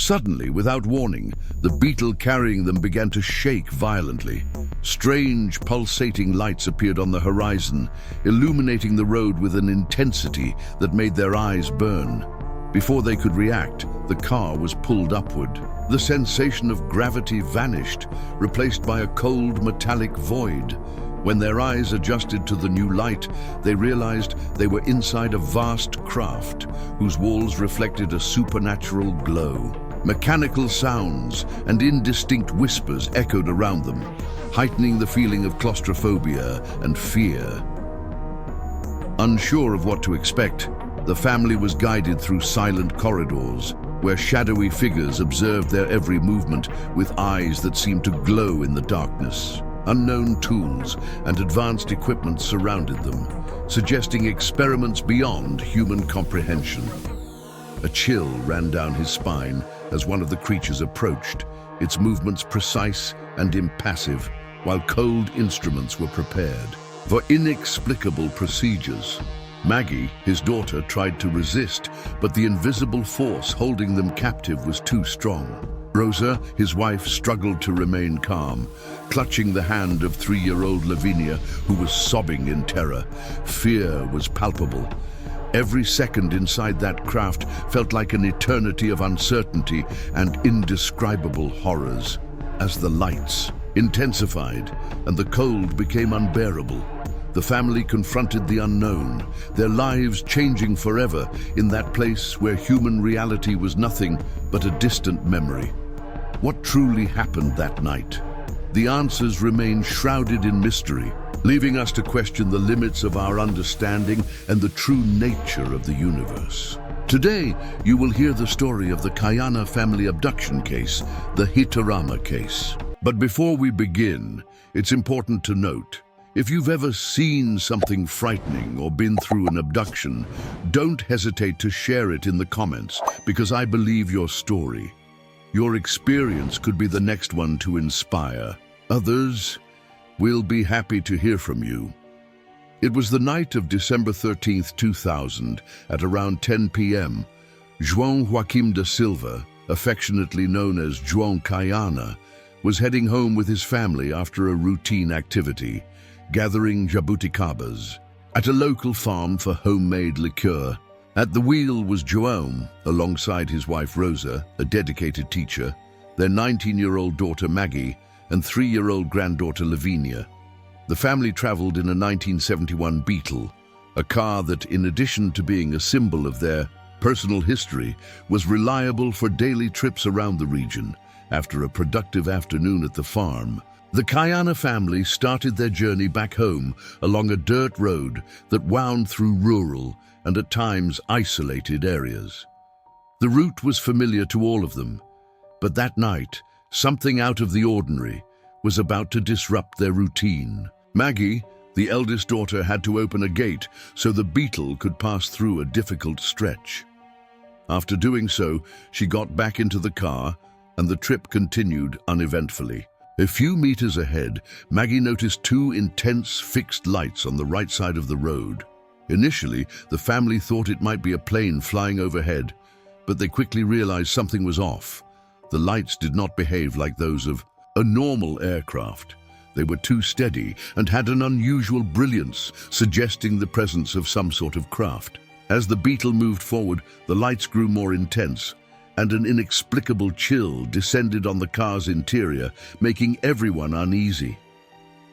Suddenly, without warning, the beetle carrying them began to shake violently. Strange, pulsating lights appeared on the horizon, illuminating the road with an intensity that made their eyes burn. Before they could react, the car was pulled upward. The sensation of gravity vanished, replaced by a cold, metallic void. When their eyes adjusted to the new light, they realized they were inside a vast craft whose walls reflected a supernatural glow. Mechanical sounds and indistinct whispers echoed around them, heightening the feeling of claustrophobia and fear. Unsure of what to expect, the family was guided through silent corridors, where shadowy figures observed their every movement with eyes that seemed to glow in the darkness. Unknown tools and advanced equipment surrounded them, suggesting experiments beyond human comprehension. A chill ran down his spine as one of the creatures approached, its movements precise and impassive, while cold instruments were prepared for inexplicable procedures. Maggie, his daughter, tried to resist, but the invisible force holding them captive was too strong. Rosa, his wife, struggled to remain calm, clutching the hand of 3-year-old Lavinia, who was sobbing in terror. Fear was palpable. Every second inside that craft felt like an eternity of uncertainty and indescribable horrors. As the lights intensified and the cold became unbearable, the family confronted the unknown, their lives changing forever in that place where human reality was nothing but a distant memory. What truly happened that night? The answers remain shrouded in mystery, leaving us to question the limits of our understanding and the true nature of the universe. Today, you will hear the story of the Caiana family abduction case, the Hitorama case. But before we begin, it's important to note, if you've ever seen something frightening or been through an abduction, don't hesitate to share it in the comments, because I believe your story. Your experience could be the next one to inspire others. We'll be happy to hear from you. It was the night of December 13th, 2000, at around 10 p.m. João Joaquim da Silva, affectionately known as João Caiana, was heading home with his family after a routine activity, gathering jabuticabas at a local farm for homemade liqueur. At the wheel was João, alongside his wife Rosa, a dedicated teacher, their 19-year-old daughter Maggie, and 3-year-old granddaughter Lavinia. The family traveled in a 1971 Beetle, a car that, in addition to being a symbol of their personal history, was reliable for daily trips around the region. After a productive afternoon at the farm, the Caiana family started their journey back home along a dirt road that wound through rural and at times isolated areas. The route was familiar to all of them, but that night, something out of the ordinary was about to disrupt their routine. Maggie, the eldest daughter, had to open a gate so the Beetle could pass through a difficult stretch. After doing so, she got back into the car and the trip continued uneventfully. A few meters ahead, Maggie noticed 2 intense fixed lights on the right side of the road. Initially, the family thought it might be a plane flying overhead, but they quickly realized something was off. The lights did not behave like those of a normal aircraft. They were too steady and had an unusual brilliance, suggesting the presence of some sort of craft. As the Beetle moved forward, the lights grew more intense, and an inexplicable chill descended on the car's interior, making everyone uneasy.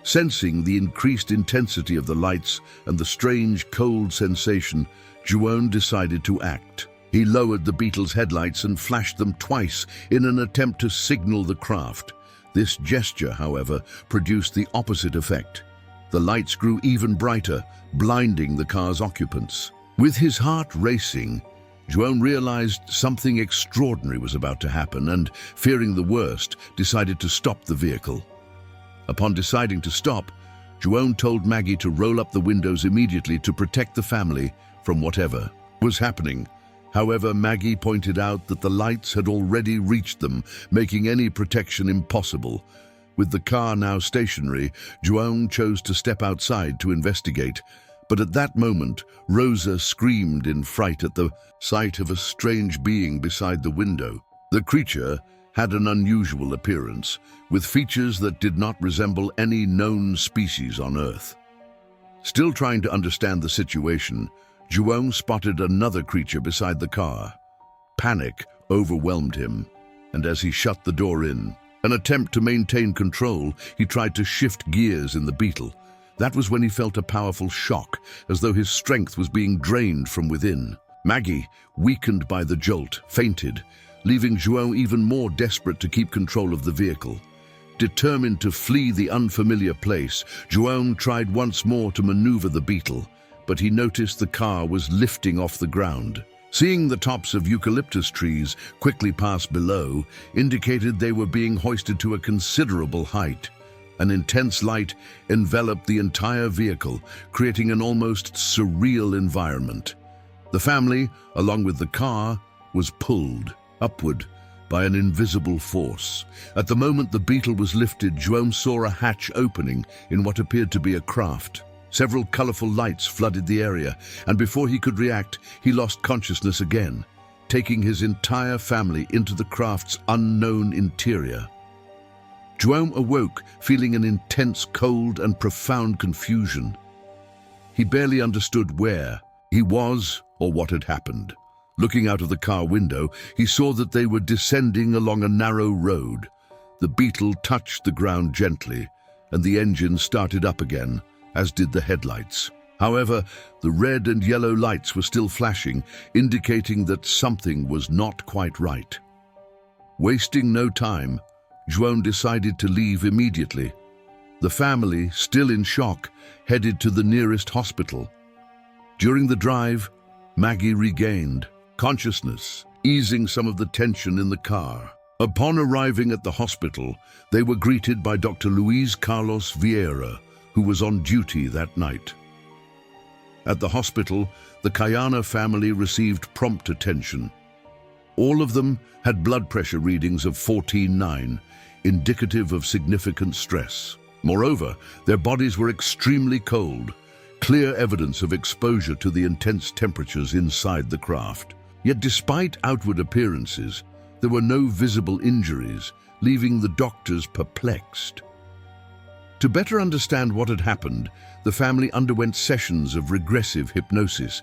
Sensing the increased intensity of the lights and the strange cold sensation, João decided to act. He lowered the Beetle's headlights and flashed them twice in an attempt to signal the craft. This gesture, however, produced the opposite effect. The lights grew even brighter, blinding the car's occupants. With his heart racing, João realized something extraordinary was about to happen and, fearing the worst, decided to stop the vehicle. Upon deciding to stop, João told Maggie to roll up the windows immediately to protect the family from whatever was happening. However, Maggie pointed out that the lights had already reached them, making any protection impossible. With the car now stationary, João chose to step outside to investigate. But at that moment, Rosa screamed in fright at the sight of a strange being beside the window. The creature had an unusual appearance, with features that did not resemble any known species on Earth. Still trying to understand the situation, Juon spotted another creature beside the car. Panic overwhelmed him, and as he shut the door in an attempt to maintain control, he tried to shift gears in the Beetle. That was when he felt a powerful shock, as though his strength was being drained from within. Maggie, weakened by the jolt, fainted, leaving Juon even more desperate to keep control of the vehicle. Determined to flee the unfamiliar place, Juon tried once more to maneuver the Beetle, but he noticed the car was lifting off the ground. Seeing the tops of eucalyptus trees quickly pass below indicated they were being hoisted to a considerable height. An intense light enveloped the entire vehicle, creating an almost surreal environment. The family, along with the car, was pulled upward by an invisible force. At the moment the Beetle was lifted, Juon saw a hatch opening in what appeared to be a craft. Several colorful lights flooded the area, and before he could react, he lost consciousness again, taking his entire family into the craft's unknown interior. Juon awoke, feeling an intense cold and profound confusion. He barely understood where he was or what had happened. Looking out of the car window, he saw that they were descending along a narrow road. The Beetle touched the ground gently, and the engine started up again, as did the headlights. However, the red and yellow lights were still flashing, indicating that something was not quite right. Wasting no time, Juon decided to leave immediately. The family, still in shock, headed to the nearest hospital. During the drive, Maggie regained consciousness, easing some of the tension in the car. Upon arriving at the hospital, they were greeted by Dr. Luis Carlos Vieira, who was on duty that night. At the hospital, the Caiana family received prompt attention. All of them had blood pressure readings of 14.9, indicative of significant stress. Moreover, their bodies were extremely cold, clear evidence of exposure to the intense temperatures inside the craft. Yet despite outward appearances, there were no visible injuries, leaving the doctors perplexed. To better understand what had happened, the family underwent sessions of regressive hypnosis.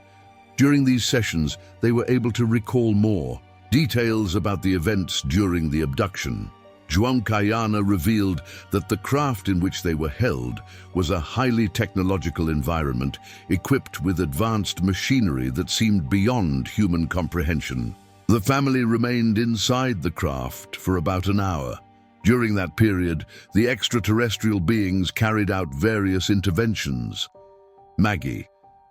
During these sessions, they were able to recall more details about the events during the abduction. Juon Caiana revealed that the craft in which they were held was a highly technological environment equipped with advanced machinery that seemed beyond human comprehension. The family remained inside the craft for about an hour. During that period, the extraterrestrial beings carried out various interventions. Maggie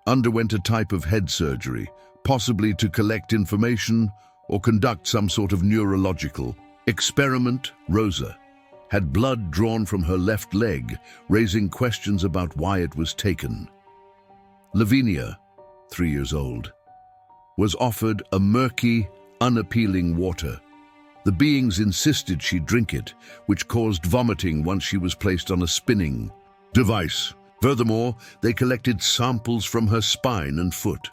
underwent a type of head surgery, possibly to collect information or conduct some sort of neurological experiment. Rosa had blood drawn from her left leg, raising questions about why it was taken. Lavinia, 3 years old, was offered a murky, unappealing water. The beings insisted she drink it, which caused vomiting once she was placed on a spinning device. Furthermore, they collected samples from her spine and foot.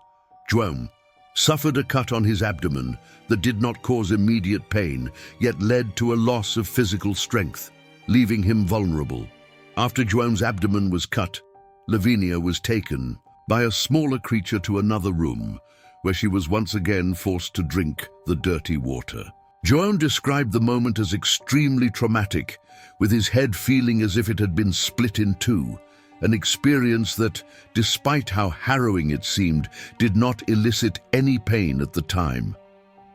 Juon suffered a cut on his abdomen that did not cause immediate pain, yet led to a loss of physical strength, leaving him vulnerable. After Juon's abdomen was cut, Lavinia was taken by a smaller creature to another room, where she was once again forced to drink the dirty water. Juon described the moment as extremely traumatic, with his head feeling as if it had been split in two, an experience that, despite how harrowing it seemed, did not elicit any pain at the time.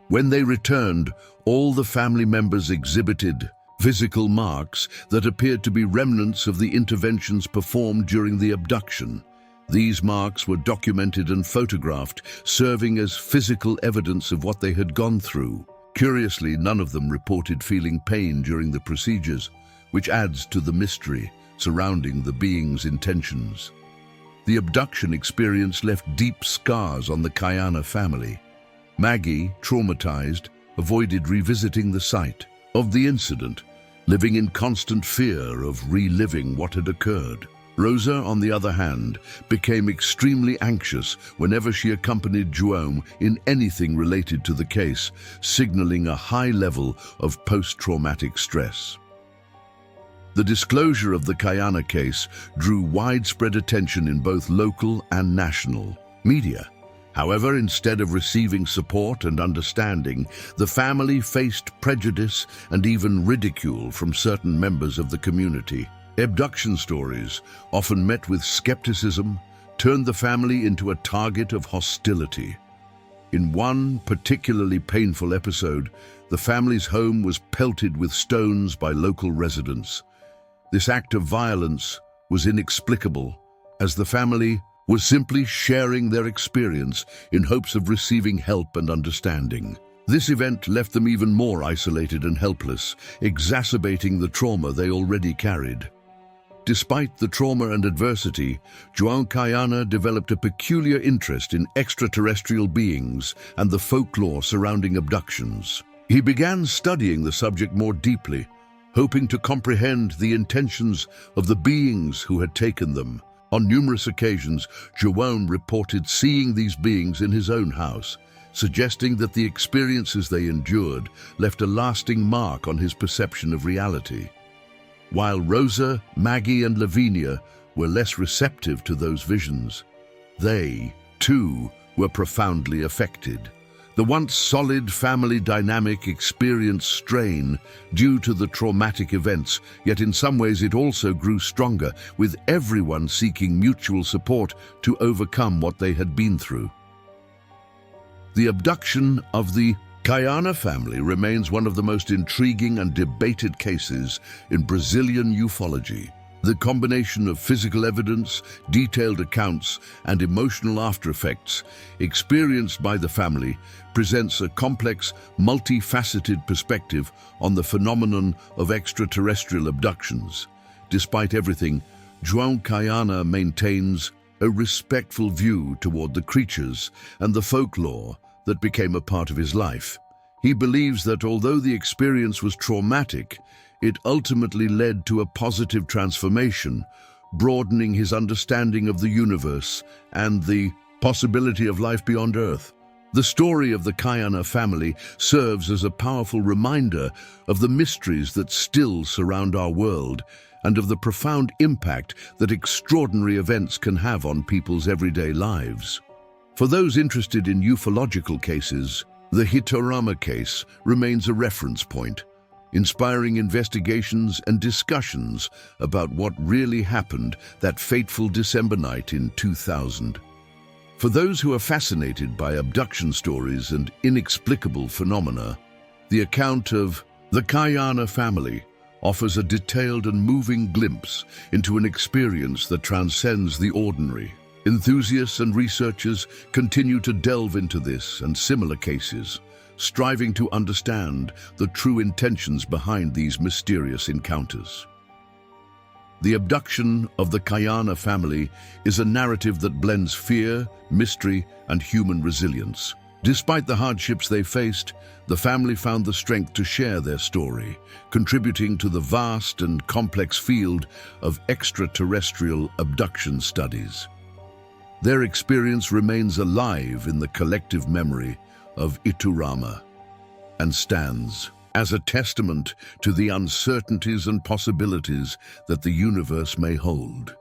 When they returned, all the family members exhibited physical marks that appeared to be remnants of the interventions performed during the abduction. These marks were documented and photographed, serving as physical evidence of what they had gone through. Curiously, none of them reported feeling pain during the procedures, which adds to the mystery surrounding the being's intentions. The abduction experience left deep scars on the Caiana family. Maggie, traumatized, avoided revisiting the site of the incident, living in constant fear of reliving what had occurred. Rosa, on the other hand, became extremely anxious whenever she accompanied João in anything related to the case, signaling a high level of post-traumatic stress. The disclosure of the Caiana case drew widespread attention in both local and national media. However, instead of receiving support and understanding, the family faced prejudice and even ridicule from certain members of the community. Abduction stories, often met with skepticism, turned the family into a target of hostility. In one particularly painful episode, the family's home was pelted with stones by local residents. This act of violence was inexplicable, as the family was simply sharing their experience in hopes of receiving help and understanding. This event left them even more isolated and helpless, exacerbating the trauma they already carried. Despite the trauma and adversity, João Caiana developed a peculiar interest in extraterrestrial beings and the folklore surrounding abductions. He began studying the subject more deeply, hoping to comprehend the intentions of the beings who had taken them. On numerous occasions, João reported seeing these beings in his own house, suggesting that the experiences they endured left a lasting mark on his perception of reality. While Rosa, Maggie, and Lavinia were less receptive to those visions, they, too, were profoundly affected. The once solid family dynamic experienced strain due to the traumatic events, yet in some ways it also grew stronger, with everyone seeking mutual support to overcome what they had been through. The abduction of the Caiana family remains one of the most intriguing and debated cases in Brazilian ufology. The combination of physical evidence, detailed accounts, and emotional aftereffects experienced by the family presents a complex, multifaceted perspective on the phenomenon of extraterrestrial abductions. Despite everything, João Caiana maintains a respectful view toward the creatures and the folklore that became a part of his life. He believes that although the experience was traumatic, it ultimately led to a positive transformation, broadening his understanding of the universe and the possibility of life beyond Earth. The story of the Caiana family serves as a powerful reminder of the mysteries that still surround our world and of the profound impact that extraordinary events can have on people's everyday lives. For those interested in ufological cases, the Hitorama case remains a reference point, inspiring investigations and discussions about what really happened that fateful December night in 2000. For those who are fascinated by abduction stories and inexplicable phenomena, the account of the Caiana family offers a detailed and moving glimpse into an experience that transcends the ordinary. Enthusiasts and researchers continue to delve into this and similar cases, striving to understand the true intentions behind these mysterious encounters. The abduction of the Caiana family is a narrative that blends fear, mystery, and human resilience. Despite the hardships they faced, the family found the strength to share their story, contributing to the vast and complex field of extraterrestrial abduction studies. Their experience remains alive in the collective memory of Hitorama and stands as a testament to the uncertainties and possibilities that the universe may hold.